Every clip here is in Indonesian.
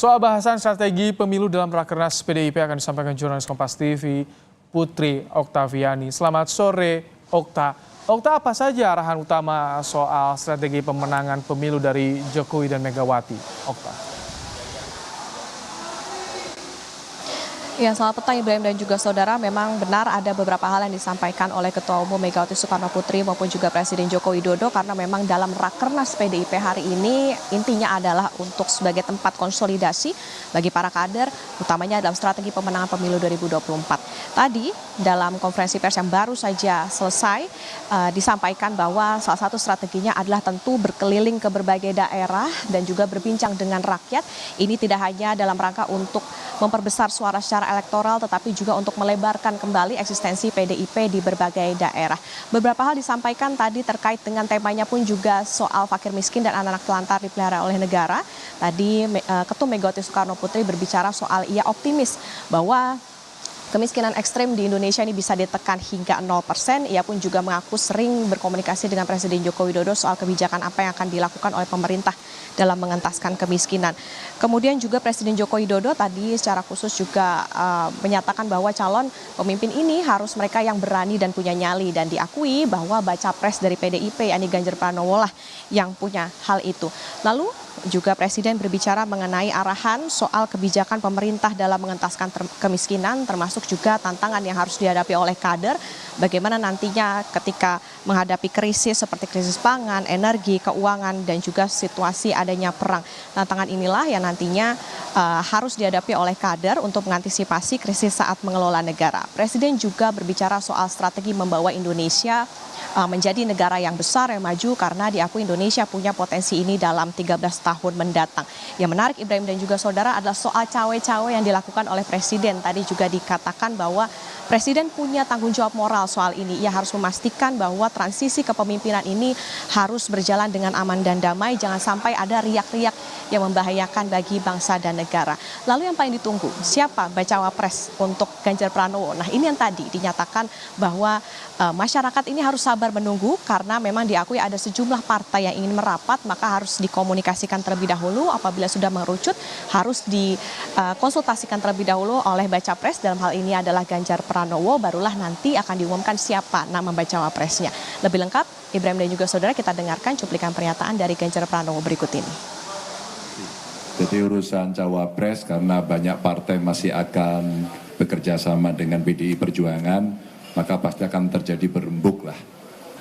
Soal bahasan strategi pemilu dalam Rakernas PDIP akan disampaikan jurnalis Kompas TV Putri Oktaviani. Selamat sore, Okta. Okta, apa saja arahan utama soal strategi pemenangan pemilu dari Jokowi dan Megawati? Okta. Ya, selamat petang Ibrahim dan juga saudara. Memang benar ada beberapa hal yang disampaikan oleh Ketua Umum Megawati Soekarno Putri maupun juga Presiden Joko Widodo, karena memang dalam Rakernas PDIP hari ini intinya adalah untuk sebagai tempat konsolidasi bagi para kader, utamanya dalam strategi pemenangan pemilu 2024. Tadi dalam konferensi pers yang baru saja selesai disampaikan bahwa salah satu strateginya adalah tentu berkeliling ke berbagai daerah dan juga berbincang dengan rakyat. Ini tidak hanya dalam rangka untuk memperbesar suara secara elektoral, tetapi juga untuk melebarkan kembali eksistensi PDIP di berbagai daerah. Beberapa hal disampaikan tadi terkait dengan temanya pun juga soal fakir miskin dan anak-anak telantar dipelihara oleh negara. Tadi Ketua Megawati Soekarno Putri berbicara soal ia optimis bahwa kemiskinan ekstrem di Indonesia ini bisa ditekan hingga 0%. Ia pun juga mengaku sering berkomunikasi dengan Presiden Joko Widodo soal kebijakan apa yang akan dilakukan oleh pemerintah dalam mengentaskan kemiskinan. Kemudian juga Presiden Joko Widodo tadi secara khusus juga menyatakan bahwa calon pemimpin ini harus mereka yang berani dan punya nyali, dan diakui bahwa baca pres dari PDIP yakni Ganjar Pranowo lah yang punya hal itu. Lalu juga Presiden berbicara mengenai arahan soal kebijakan pemerintah dalam mengentaskan kemiskinan, termasuk juga tantangan yang harus dihadapi oleh kader, bagaimana nantinya ketika menghadapi krisis seperti krisis pangan, energi, keuangan, dan juga situasi adanya perang. Tantangan inilah yang nantinya harus dihadapi oleh kader untuk mengantisipasi krisis saat mengelola negara. Presiden juga berbicara soal strategi membawa Indonesia menjadi negara yang besar, yang maju, karena diakui Indonesia punya potensi ini dalam 13 tahun mendatang. Yang menarik Ibrahim dan juga saudara adalah soal cawe-cawe yang dilakukan oleh Presiden. Tadi juga dikatakan bahwa Presiden punya tanggung jawab moral soal ini. Ia harus memastikan bahwa transisi kepemimpinan ini harus berjalan dengan aman dan damai. Jangan sampai ada riak-riak yang membahayakan bagi bangsa dan negara. Lalu yang paling ditunggu, siapa bacawa pres untuk Ganjar Pranowo? Nah, ini yang tadi dinyatakan bahwa masyarakat ini harus sabar menunggu, karena memang diakui ada sejumlah partai yang ingin merapat, maka harus dikomunikasikan terlebih dahulu. Apabila sudah mengerucut, harus dikonsultasikan terlebih dahulu oleh baca pres, dalam hal ini adalah Ganjar Pranowo, barulah nanti akan diumumkan siapa nama bacawa presnya. Lebih lengkap, Ibrahim dan juga saudara, kita dengarkan cuplikan pernyataan dari Ganjar Pranowo berikut ini. Jadi urusan cawapres, karena banyak partai masih akan bekerja sama dengan PDI Perjuangan, maka pasti akan terjadi berembuk lah.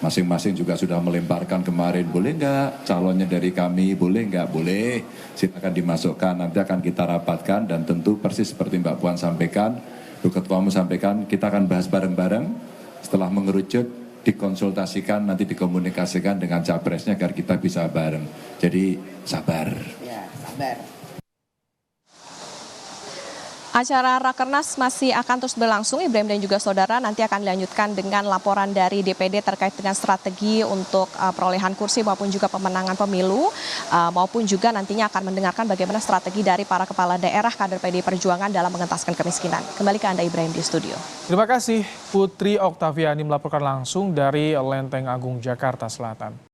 Masing-masing juga sudah melemparkan kemarin, boleh nggak calonnya dari kami, boleh nggak, boleh, silakan dimasukkan, nanti akan kita rapatkan, dan tentu persis seperti Mbak Puan sampaikan, Ketua Umum sampaikan, kita akan bahas bareng-bareng, setelah mengerucut, dikonsultasikan, nanti dikomunikasikan dengan capresnya agar kita bisa bareng. Jadi sabar. Ya, sabar. Acara Rakernas masih akan terus berlangsung, Ibrahim dan juga saudara. Nanti akan dilanjutkan dengan laporan dari DPD terkait dengan strategi untuk perolehan kursi maupun juga pemenangan pemilu, maupun juga nantinya akan mendengarkan bagaimana strategi dari para kepala daerah kader PDI Perjuangan dalam mengentaskan kemiskinan. Kembali ke Anda Ibrahim di studio. Terima kasih Putri Oktaviani melaporkan langsung dari Lenteng Agung, Jakarta Selatan.